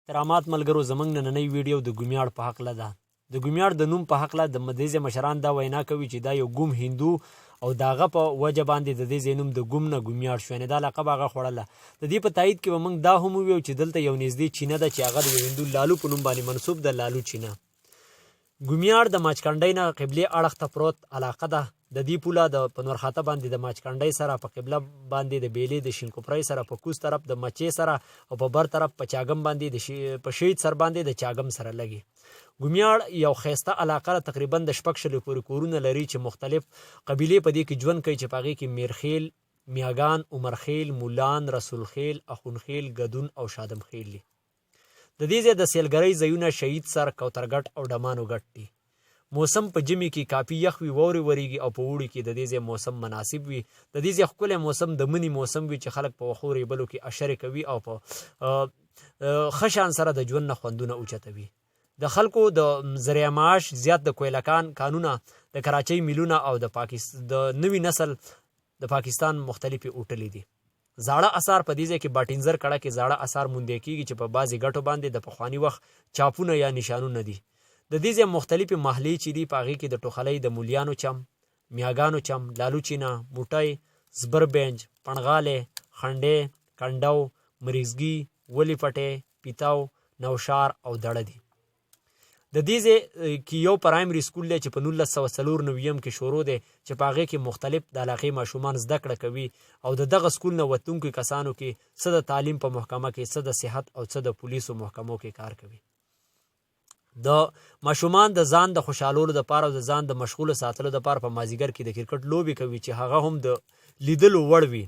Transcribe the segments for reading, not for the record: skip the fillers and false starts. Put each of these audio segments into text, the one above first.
کرامات ملګرو زمونږ نننۍ ویډیو د ګومیاړ په هکله ده. د ګومیاړ د نوم په هکله د مدیزې مشران دا وینا کوي چې دا یو ګوم هندو او د هغه په وجه باندې د دې ځای نوم د ګوم نه ګومیاړ شو، یعنې دا لقب هغه خوړله. د دې په تایید کې به موږ دا هم وویو چې دلته یو نږدې چینه ده چې هغه د یو هندو لالو په نوم باندې منسوب ده، لالو چینه. ګومیاړ د ماچکنډۍ نه قبلې اړخ ته پروت علاقه ده. د دې پوله د په نورخاته باندې د ماچکنډۍ سره په قبله باندې د بیلې د شینکوپرۍ سره په کوز طرف د مچې سره او په بر طرف په چاګم باندې په شهید سر باندې د چاګم سره لګي. ګومیاړ یو ښایسته علاقه تقریبا د 14 پورې کورونه لري چې مختلف قبیلې په دې کې ژوند کوي چې په هغې کې میرخیل، میاګان، عمرخیل، مولان، رسولخیل، اخونخیل، ګدون او شادمخیل دي. د دې ځای د سیلګرۍ ځایونه شهید سر، کوترګټ او ډمانو ګټ دي. موسم په ژمي کې کافي یخ وي، واورې وریږي او په اوړي کې د دې ځای موسم مناسب وي. د دې ځای ښکلی موسم د مني موسم وي چې خلک په وښو ریبلو کې اشرې کوي او په ښه شان سره د ژوند نه خوندونه اوچتوي. د خلکو د ذریعه معاش زیات د کویلکان کانونه، د کراچۍ میلونه او د نوي نسل د پاکستان مختلفې هوټلې دي. زاړه اثار په دې ځای کې باټینزر کړه کې زاړه اثار موندل کېږي چې په بعضې ګټو باندې د پخواني وخت چاپونه یا نشانونه دي. د دې ځای مختلفې محلې چې دي په هغې کې د ټوخلۍ د مولیانو چم، میاګانو چم، لالو چینه، موټی، زبربنج، پڼغالی، خنډی، کنډو، مریزګي، ولی پټی، پیتاو، نوشار او دړه دي. د دې ځای کې یو پرایمري سکول دی چې په 1994 کې شروع دی چې په هغې کې مختلف د علاقې ماشومان زده کړه کوي او د دغه سکول نه وتونکو کسانو کې څه د تعلیم په محکمه کې، څه د صحت او څه د پولیسو محکمو کې کار کوي. د ماشومان د ځان د خوشحالولو دپاره او د ځان د مشغوله ساتلو دپاره په مازدیګر کې د کرکټ لوبې کوي چې هغه هم د لیدلو وړ وي.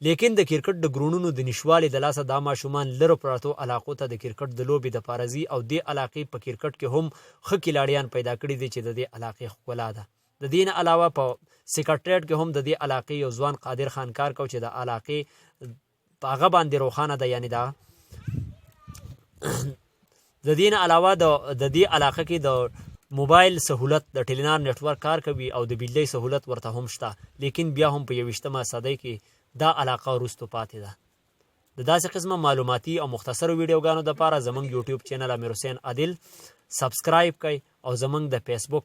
لیکن د کرکټ د ګرونونو د نشوالي د لاسه دا ماشومان لرو پرتو علاقو ته د کرکټ د لوبې دپاره ځي او دې علاقې په کرکټ کې هم ښه کلاړیان پیدا کړي دي چې د دې علاقې ښکلا ده. د دې نه علاوه په سیکرټریټ کې هم د دې علاقې یو ځوان قادر خان کار کو چې د علاقې په هغه باندې روښانه ده، یعنې دا د دې نه علاوه د دې علاقه کې د موبایل سهولت د ټیلینار نیټورک کار کوي او د بجلۍ سهولت ورته هم شته، لیکن بیا هم په 21مه صدۍ کې دا علاقه وروستو پاتې ده. د داسې قسمه معلوماتي او مختصرو ویډیوګانو دپاره زموږ یوټیوب چینل امیر حسین عادل سبسکرایب کړئ او زموږ د فیسبوک